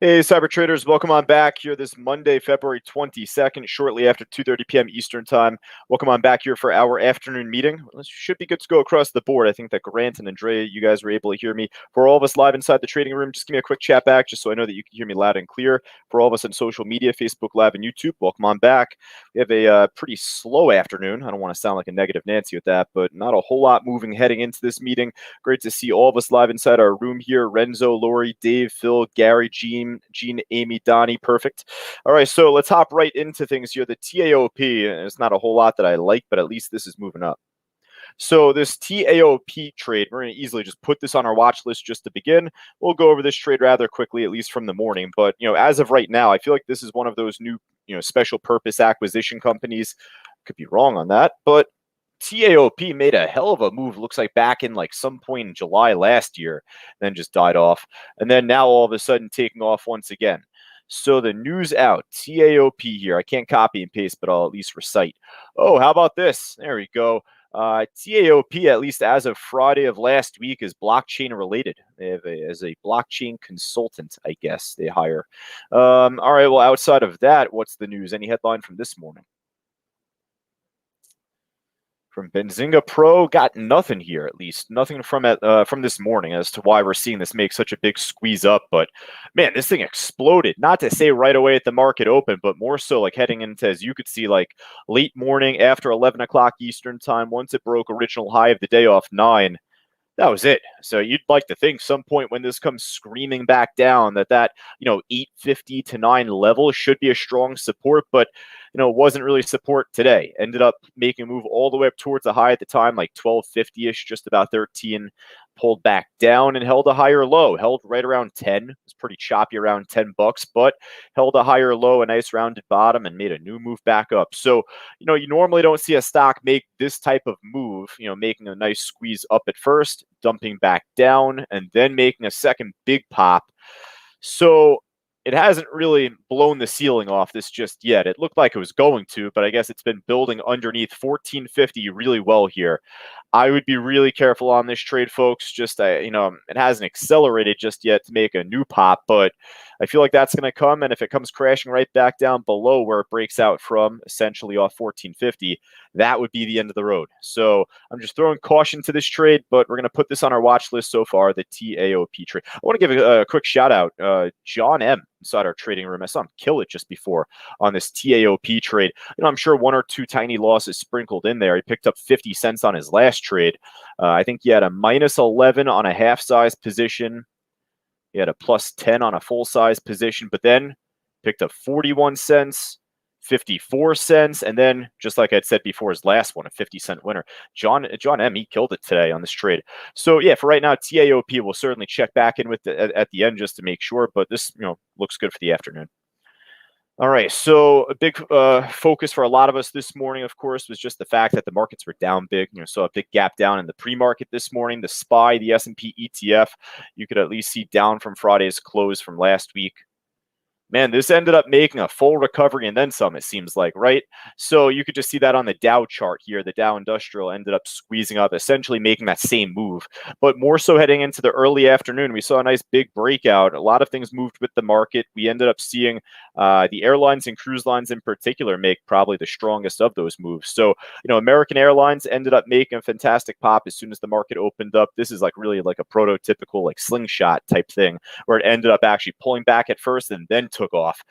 Hey, cyber traders, welcome on back here this Monday, February 22nd, shortly after 2:30 p.m. Eastern time. Welcome on back here for our afternoon meeting. This should be good to go across the board. I think that Grant and Andrea, you guys were able to hear me. For all of us live inside the trading room, just give me a quick chat back just so I know that you can hear me loud and clear. For all of us on social media, Facebook Live and YouTube, welcome on back. We have a pretty slow afternoon. I don't want to sound like a negative Nancy with that, but not a whole lot moving heading into this meeting. Great to see all of us live inside our room here. Renzo, Lori, Dave, Phil, Gary, Gene, Amy, Donnie, perfect. All right, so let's hop right into things here. The TAOP, it's not a whole lot that I like, but at least this is moving up. So this TAOP trade, we're going to easily just put this on our watch list just to begin. We'll go over this trade rather quickly, at least from the morning. But, as of right now, I feel like this is one of those new, special purpose acquisition companies. Could be wrong on that, but TAOP made a hell of a move, looks like back in like some point in July last year, then just died off. And then now all of a sudden taking off once again. So the news out, TAOP here. I can't copy and paste, but I'll at least recite. Oh, how about this? There we go. TAOP, at least as of Friday of last week, is blockchain related. They have as a blockchain consultant, I guess they hire. All right, well, outside of that, what's the news? Any headline from this morning? From Benzinga Pro, got nothing here, at least nothing from this morning as to why we're seeing this make such a big squeeze up. But man, this thing exploded. Not to say right away at the market open, but more so like heading into, as you could see, like late morning after 11 o'clock Eastern time. Once it broke original high of the day off 9. That was it. So you'd like to think some point when this comes screaming back down that 850 to 9 level should be a strong support, but it wasn't really support today. Ended up making a move all the way up towards the high at the time, like 1250-ish, just about 13. Pulled back down and held a higher low, held right around 10. It was pretty choppy around $10, but held a higher low, a nice rounded bottom, and made a new move back up. So, you normally don't see a stock make this type of move, making a nice squeeze up at first, dumping back down, and then making a second big pop. So it hasn't really blown the ceiling off this just yet. It looked like it was going to, but I guess it's been building underneath 1450 really well here. I would be really careful on this trade, folks. Just, it hasn't accelerated just yet to make a new pop, but I feel like that's going to come. And if it comes crashing right back down below where it breaks out from, essentially off 1450, that would be the end of the road. So I'm just throwing caution to this trade, but we're going to put this on our watch list so far, the TAOP trade. I want to give a quick shout out. John M. inside our trading room. I saw him kill it just before on this TAOP trade. I'm sure one or two tiny losses sprinkled in there. He picked up 50 cents on his last trade. I think he had a -11 on a half size position. He had a +10 on a full size position, but then picked up 41 cents, 54 cents, and then, just like I'd said before, his last one, a 50-cent winner. John M, he killed it today on this trade. So yeah, for right now, TAOP will certainly check back in with at the end just to make sure, but this looks good for the afternoon. All right, so a big focus for a lot of us this morning, of course, was just the fact that the markets were down big. So a big gap down in the pre-market this morning. The SPY, the S&P ETF, you could at least see down from Friday's close from last week. Man, this ended up making a full recovery and then some, it seems like, right? So you could just see that on the Dow chart here. The Dow Industrial ended up squeezing up, essentially making that same move. But more so heading into the early afternoon, we saw a nice big breakout. A lot of things moved with the market. We ended up seeing the airlines and cruise lines in particular make probably the strongest of those moves. So, American Airlines ended up making a fantastic pop as soon as the market opened up. This is really like a prototypical like slingshot type thing where it ended up actually pulling back at first and then took off,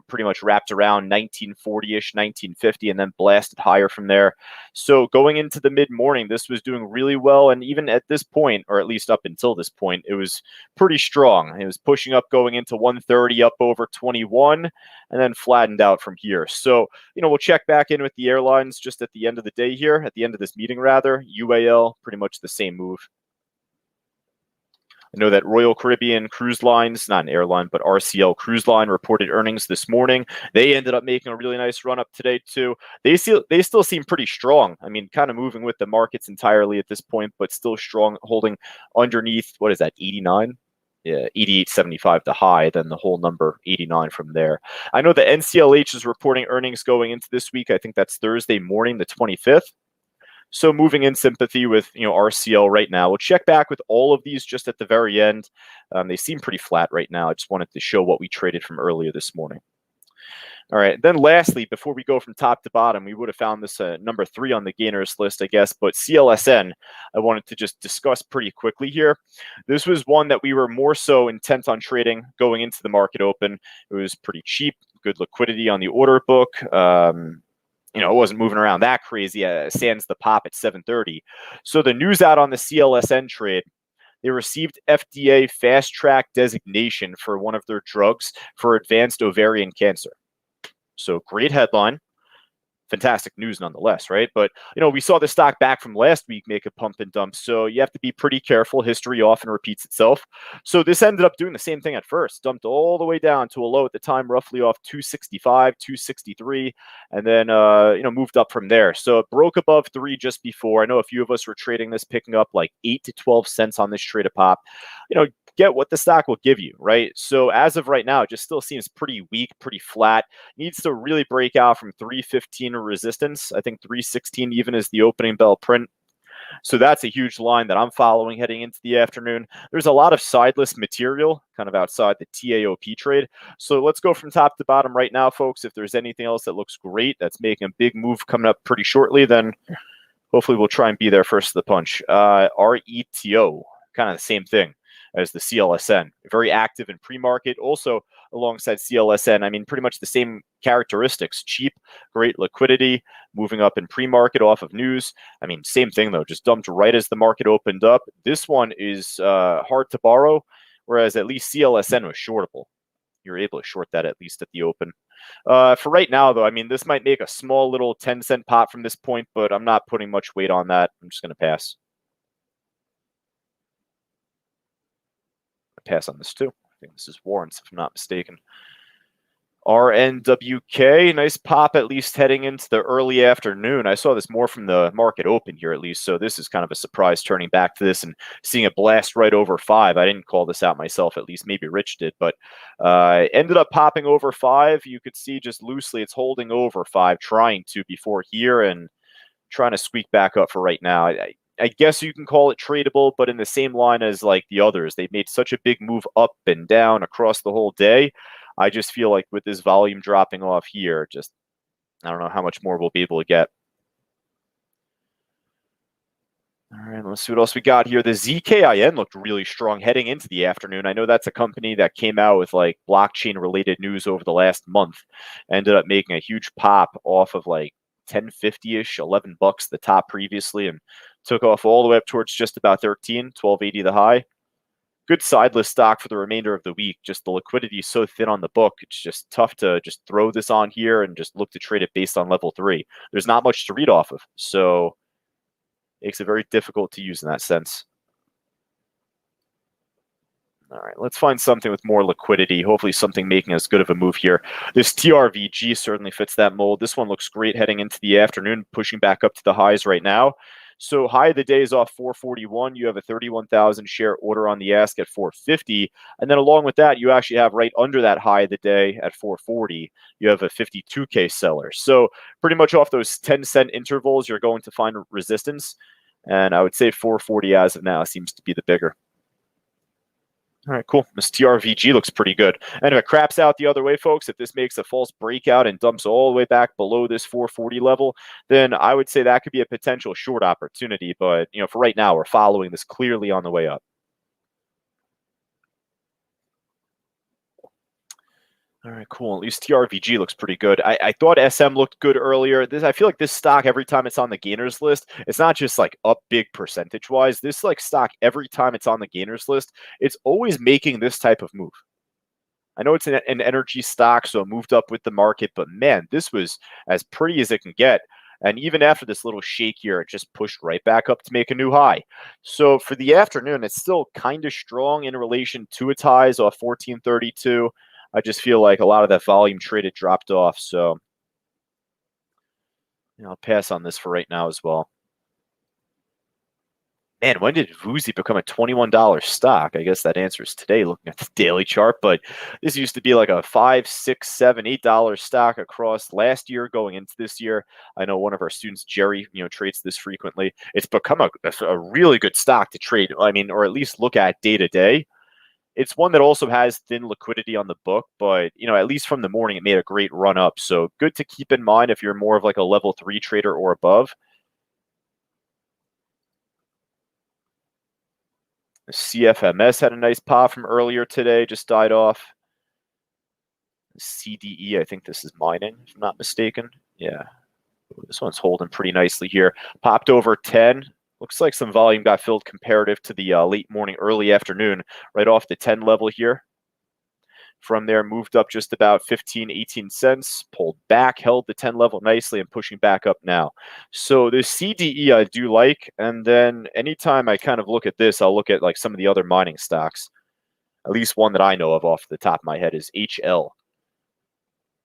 pretty much wrapped around 1940-ish, 1950, and then blasted higher from there. So going into the mid-morning, this was doing really well. And even at this point, or at least up until this point, it was pretty strong. It was pushing up going into 130, up over 21, and then flattened out from here. So, we'll check back in with the airlines just at the end of the day here, at the end of this meeting rather. UAL, pretty much the same move. I know that Royal Caribbean Cruise Lines, not an airline, but RCL Cruise Line reported earnings this morning. They ended up making a really nice run up today too. They still seem pretty strong. I mean, kind of moving with the markets entirely at this point, but still strong, holding underneath, what is that, 89? Yeah, 88.75 the high, then the whole number 89 from there. I know the NCLH is reporting earnings going into this week. I think that's Thursday morning, the 25th. So moving in sympathy with RCL right now. We'll check back with all of these just at the very end. They seem pretty flat right now. I just wanted to show what we traded from earlier this morning. All right. Then lastly, before we go from top to bottom, we would have found this number 3 on the gainers list, I guess. But CLSN, I wanted to just discuss pretty quickly here. This was one that we were more so intent on trading going into the market open. It was pretty cheap, good liquidity on the order book. It wasn't moving around that crazy. Sans the pop at 7:30. So the news out on the CLSN trade, they received FDA fast track designation for one of their drugs for advanced ovarian cancer. So great headline. Fantastic news nonetheless, right? But, we saw the stock back from last week make a pump and dump. So you have to be pretty careful. History often repeats itself. So this ended up doing the same thing at first. Dumped all the way down to a low at the time, roughly off 265, 263, and then, moved up from there. So it broke above 3 just before. I know a few of us were trading this, picking up like 8 to 12 cents on this trade a pop. Get what the stock will give you, right? So as of right now, it just still seems pretty weak, pretty flat. Needs to really break out from 315 resistance. I think 316 even is the opening bell print. So that's a huge line that I'm following heading into the afternoon. There's a lot of sideless material kind of outside the TAOP trade. So let's go from top to bottom right now, folks. If there's anything else that looks great, that's making a big move coming up pretty shortly, then hopefully we'll try and be there first to the punch. RETO, kind of the same thing as the CLSN. Very active in pre-market, also alongside CLSN. I mean, pretty much the same characteristics. Cheap, great liquidity, moving up in pre-market off of news. I mean, same thing though, just dumped right as the market opened up. This one is hard to borrow, whereas at least CLSN was shortable. You're able to short that at least at the open. For right now, though, I mean, this might make a small little 10-cent pop from this point, but I'm not putting much weight on that. I'm just going to pass. Pass on this too. I think this is warrants, if I'm not mistaken. RNWK, nice pop at least heading into the early afternoon. I saw this more from the market open here at least, so this is kind of a surprise turning back to this and seeing it blast right over 5. I didn't call this out myself, at least maybe Rich did, but ended up popping over 5. You could see just loosely it's holding over 5, trying to before here and trying to squeak back up for right now. I guess you can call it tradable, but in the same line as like the others, they've made such a big move up and down across the whole day. I just feel like with this volume dropping off here, just I don't know how much more we'll be able to get. All right, let's see what else we got here. The ZKIN looked really strong heading into the afternoon. I know that's a company that came out with like blockchain related news over the last month. Ended up making a huge pop off of like 10.50-ish, $11 the top previously, and took off all the way up towards just about 13, 12.80 the high. Good sideless stock for the remainder of the week. Just the liquidity is so thin on the book. It's just tough to just throw this on here and just look to trade it based on level 3. There's not much to read off of. So makes it very difficult to use in that sense. All right, let's find something with more liquidity. Hopefully something making as good of a move here. This TRVG certainly fits that mold. This one looks great heading into the afternoon, pushing back up to the highs right now. So high of the day is off 441. You have a 31,000 share order on the ask at 450. And then along with that, you actually have right under that high of the day at 440. You have a 52K seller. So pretty much off those 10-cent intervals, you're going to find resistance. And I would say 440 as of now seems to be the bigger. All right, cool. This TRVG looks pretty good. And if it craps out the other way, folks, if this makes a false breakout and dumps all the way back below this 440 level, then I would say that could be a potential short opportunity. But, for right now, we're following this clearly on the way up. All right, cool. At least TRVG looks pretty good. I thought SM looked good earlier. I feel like this stock, every time it's on the gainers list, it's not just like up big percentage-wise. This like stock, every time it's on the gainers list, it's always making this type of move. I know it's an energy stock, so it moved up with the market, but man, this was as pretty as it can get. And even after this little shake here, it just pushed right back up to make a new high. So for the afternoon, it's still kind of strong in relation to its highs off 1432. I just feel like a lot of that volume traded dropped off. So I'll pass on this for right now as well. Man, when did Vuzi become a $21 stock? I guess that answer is today looking at the daily chart, but this used to be like a $5, $6, $7, $8 stock across last year going into this year. I know one of our students, Jerry, trades this frequently. It's become a really good stock to trade. I mean, or at least look at day to day. It's one that also has thin liquidity on the book, but at least from the morning, it made a great run up. So good to keep in mind if you're more of like a level 3 trader or above. The CFMS had a nice pop from earlier today, just died off. CDE, I think this is mining, if I'm not mistaken. Yeah, this one's holding pretty nicely here. Popped over 10. Looks like some volume got filled comparative to the late morning, early afternoon, right off the 10 level here. From there, moved up just about 15, 18 cents, pulled back, held the 10 level nicely, and pushing back up now. So the CDE I do like, and then anytime I kind of look at this, I'll look at like some of the other mining stocks. At least one that I know of off the top of my head is HL.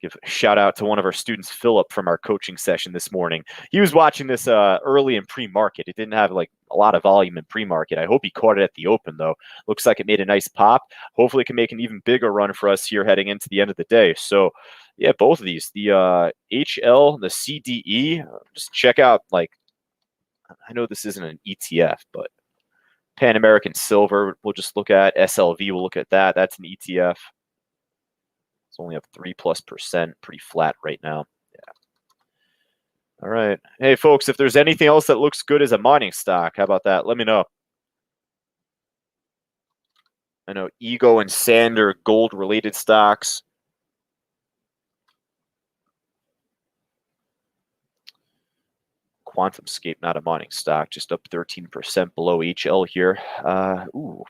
Give a shout out to one of our students, Philip, from our coaching session this morning. He was watching this early in pre-market. It didn't have like a lot of volume in pre-market. I hope he caught it at the open, though. Looks like it made a nice pop. Hopefully it can make an even bigger run for us here heading into the end of the day. So, yeah, both of these, the HL, the CDE, just check out, like, I know this isn't an ETF, but Pan American Silver, we'll just look at. SLV, we'll look at that. That's an ETF. It's only up 3+%, pretty flat right now. Yeah. All right. Hey, folks, if there's anything else that looks good as a mining stock, how about that? Let me know. I know Ego and Sand are gold-related stocks. QuantumScape, not a mining stock, just up 13% below HL here.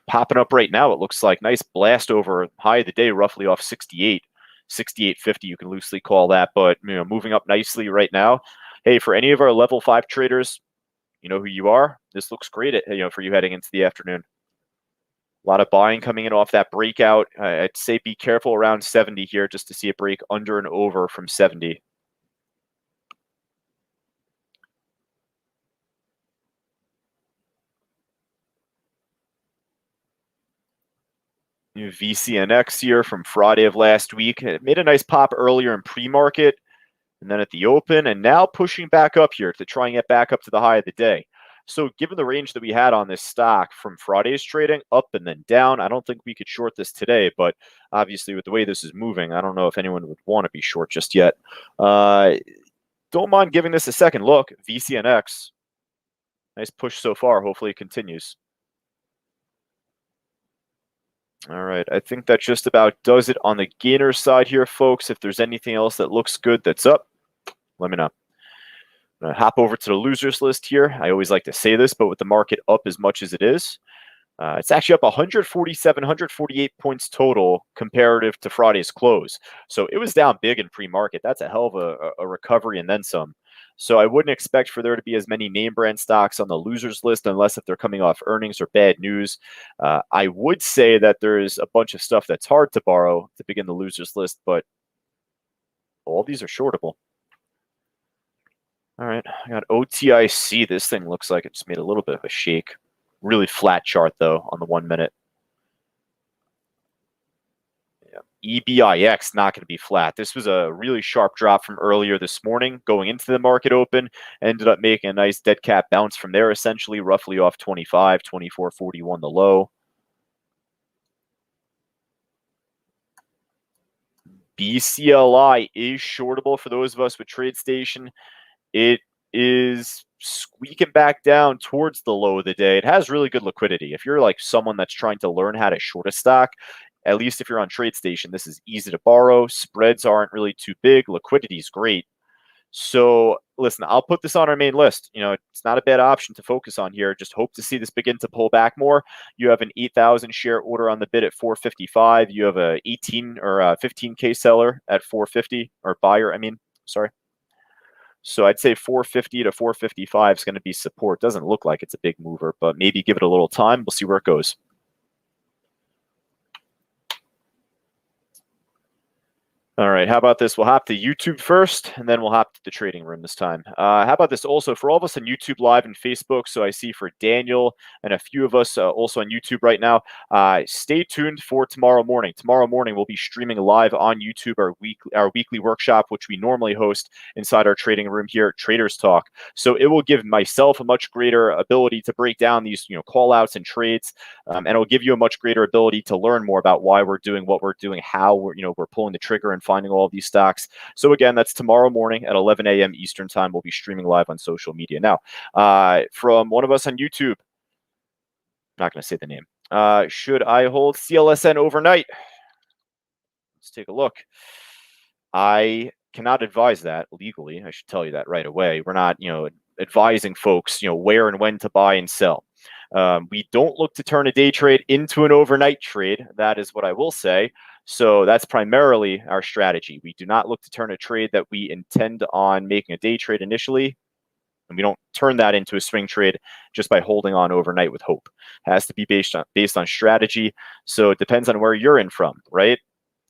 Popping up right now, it looks like. Nice blast over high of the day, roughly off 68. 68.50, you can loosely call that, but moving up nicely right now. Hey, for any of our level 5 traders, you know who you are. This looks great for you heading into the afternoon. A lot of buying coming in off that breakout. I'd say be careful around 70 here just to see it break under and over from 70. New VCNX here from Friday of last week. It made a nice pop earlier in pre-market and then at the open, and now pushing back up here to try and get back up to the high of the day. So given the range that we had on this stock from Friday's trading, up and then down, I don't think we could short this today, but obviously with the way this is moving, I don't know if anyone would want to be short just yet. Don't mind giving this a second look. VCNX, nice push so far. Hopefully it continues. All right, I think that just about does it on the gainer side here, folks. If there's anything else that looks good that's up, let me know. I'm going to hop over to the losers list here. I always like to say this, but with the market up as much as it is, it's actually up 147, 148 points total comparative to Friday's close. So it was down big in pre-market. That's a hell of a recovery and then some. So I wouldn't expect for there to be as many name brand stocks on the losers list unless if they're coming off earnings or bad news. I would say that there's a bunch of stuff that's hard to borrow to begin the losers list, but all these are shortable. All right, I got OTIC. This thing looks like it just made a little bit of a shake. Really flat chart, though, on the 1 minute. Yeah. EBIX not going to be flat. This was a really sharp drop from earlier this morning going into the market open. Ended up making a nice dead cat bounce from there, essentially, roughly off 25, 24.41 the low. BCLI is shortable for those of us with TradeStation. It is squeaking back down towards the low of the day. It has really good liquidity. If you're like someone that's trying to learn how to short a stock, at least if you're on TradeStation, this is easy to borrow. Spreads aren't really too big. Liquidity is great. So listen, I'll put this on our main list. It's not a bad option to focus on here. Just hope to see this begin to pull back more. You have an 8,000 share order on the bid at 455. You have a 18 or a 15K seller at 450 or buyer. Sorry. So I'd say 450 to 455 is going to be support. Doesn't look like it's a big mover, but maybe give it a little time. We'll see where it goes. All right, how about this? We'll hop to YouTube first, and then we'll hop to the trading room this time. How about this also for all of us on YouTube Live and Facebook? So I see for Daniel and a few of us also on YouTube right now, stay tuned for tomorrow morning. Tomorrow morning, we'll be streaming live on YouTube our weekly workshop, which we normally host inside our trading room here at Traders Talk. So it will give myself a much greater ability to break down these call outs and trades, and it'll give you a much greater ability to learn more about why we're doing what we're doing, how we're pulling the trigger and finding all of these stocks. So again, that's tomorrow morning at 11 a.m. Eastern time. We'll be streaming live on social media. Now, from one of us on YouTube, I'm not going to say the name. Should I hold CLSN overnight? Let's take a look. I cannot advise that legally. I should tell you that right away. We're not, advising folks, where and when to buy and sell. We don't look to turn a day trade into an overnight trade. That is what I will say. So that's primarily our strategy. We do not look to turn a trade that we intend on making a day trade initially, and we don't turn that into a swing trade just by holding on overnight with hope. It has to be based on strategy. So it depends on where you're in from, right?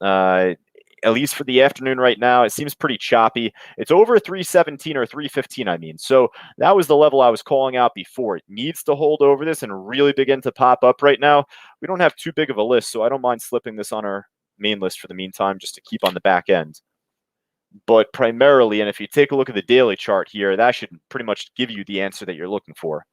At least for the afternoon right now, it seems pretty choppy. It's over 317 or 315, I mean. So that was the level I was calling out before. It needs to hold over this and really begin to pop up right now. We don't have too big of a list, so I don't mind slipping this on our main list for the meantime, just to keep on the back end. But primarily, and if you take a look at the daily chart here, that should pretty much give you the answer that you're looking for.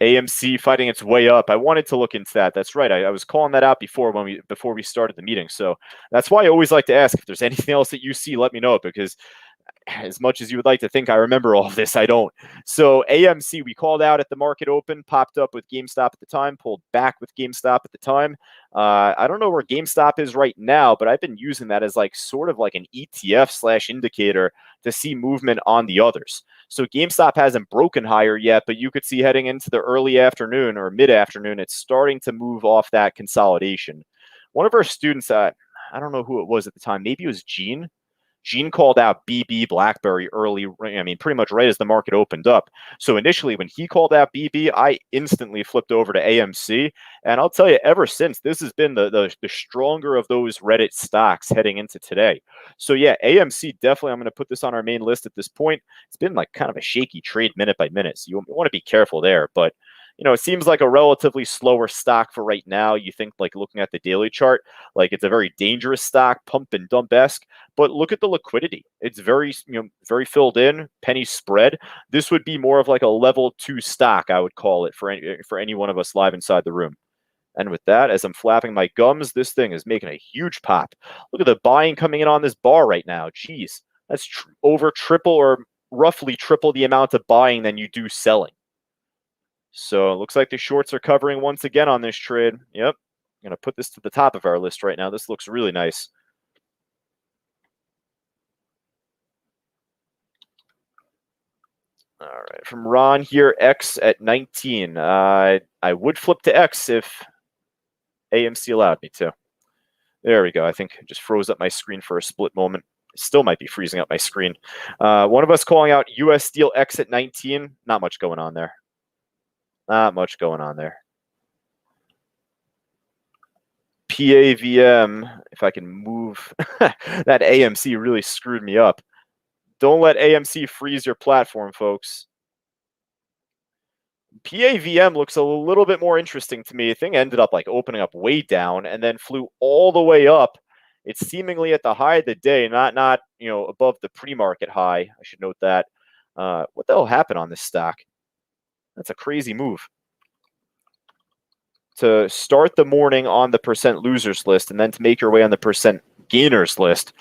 AMC fighting its way up. I wanted to look into that. That's right. I was calling that out before we started the meeting. So that's why I always like to ask if there's anything else that you see, let me know, because as much as you would like to think I remember all of this, I don't. So AMC, we called out at the market open, popped up with GameStop at the time, pulled back with GameStop at the time. I don't know where GameStop is right now, but I've been using that as sort of like an ETF / indicator to see movement on the others. So GameStop hasn't broken higher yet, but you could see heading into the early afternoon or mid-afternoon, it's starting to move off that consolidation. One of our students, I don't know who it was at the time, maybe it was Gene. Gene called out BB BlackBerry early, pretty much right as the market opened up. So initially, when he called out BB, I instantly flipped over to AMC. And I'll tell you, ever since, this has been the stronger of those Reddit stocks heading into today. So yeah, AMC, definitely, I'm going to put this on our main list at this point. It's been kind of a shaky trade minute by minute. So you want to be careful there. But it seems like a relatively slower stock for right now. You think looking at the daily chart, it's a very dangerous stock, pump and dump-esque. But look at the liquidity. It's very, very filled in, penny spread. This would be more of a level 2 stock, I would call it, for any one of us live inside the room. And with that, as I'm flapping my gums, this thing is making a huge pop. Look at the buying coming in on this bar right now. Jeez, that's over triple or roughly triple the amount of buying than you do selling. So it looks like the shorts are covering once again on this trade. Yep. I'm going to put this to the top of our list right now. This looks really nice. All right. From Ron here, X at 19. I would flip to X if AMC allowed me to. There we go. I think I just froze up my screen for a split moment. Still might be freezing up my screen. One of us calling out US Steel X at 19. Not much going on there. Not much going on there. PAVM, if I can move. That AMC really screwed me up. Don't let AMC freeze your platform, folks. PAVM looks a little bit more interesting to me. The thing ended up opening up way down and then flew all the way up. It's seemingly at the high of the day, not above the pre-market high. I should note that. What the hell happened on this stock? That's a crazy move. To start the morning on the percent losers list and then to make your way on the percent gainers list.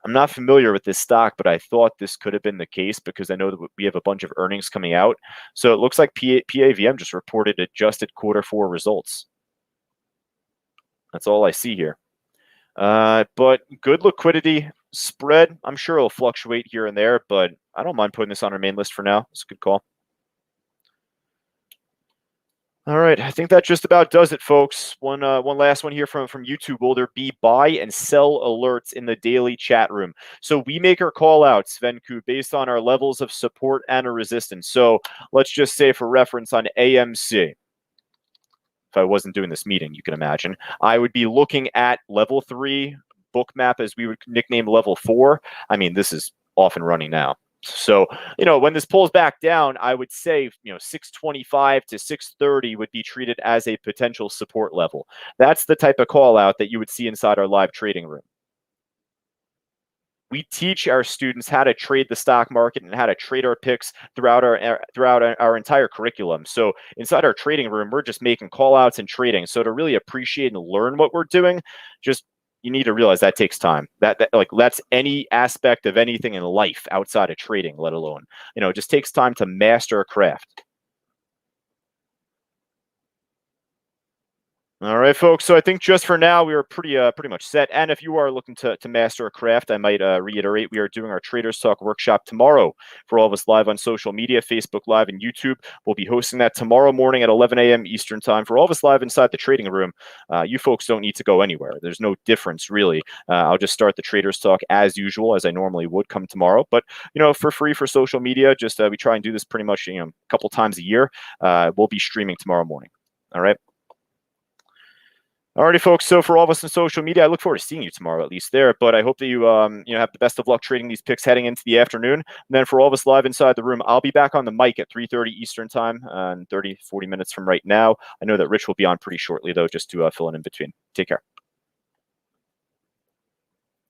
I'm not familiar with this stock, but I thought this could have been the case because I know that we have a bunch of earnings coming out. So it looks like PAVM just reported adjusted Q4 results. That's all I see here. But good liquidity spread. I'm sure it'll fluctuate here and there, but I don't mind putting this on our main list for now. It's a good call. All right, I think that just about does it, folks. One last one here from YouTube. Will there be buy and sell alerts in the daily chat room? So we make our call outs, Venku, based on our levels of support and a resistance. So let's just say for reference on AMC, if I wasn't doing this meeting, you can imagine. I would be looking at level 3 book map, as we would nickname level 4. I mean, this is off and running now. So, when this pulls back down, I would say, 625 to 630 would be treated as a potential support level. That's the type of call out that you would see inside our live trading room. We teach our students how to trade the stock market and how to trade our picks throughout our entire curriculum. So inside our trading room, we're just making call outs and trading. So to really appreciate and learn what we're doing, you need to realize that takes time. That's any aspect of anything in life outside of trading, let alone, it just takes time to master a craft. All right, folks. So I think just for now, we are pretty much set. And if you are looking to master a craft, I might reiterate, we are doing our Traders Talk workshop tomorrow for all of us live on social media, Facebook Live and YouTube. We'll be hosting that tomorrow morning at 11 a.m. Eastern time. For all of us live inside the trading room, you folks don't need to go anywhere. There's no difference, really. I'll just start the Traders Talk as usual, as I normally would come tomorrow. But, for free for social media, we try and do this pretty much, a couple times a year. We'll be streaming tomorrow morning. All right. Alrighty, folks. So for all of us on social media, I look forward to seeing you tomorrow, at least there. But I hope that you, have the best of luck trading these picks heading into the afternoon. And then for all of us live inside the room, I'll be back on the mic at 3:30 Eastern time, in 40 minutes from right now. I know that Rich will be on pretty shortly, though, just to fill in between. Take care.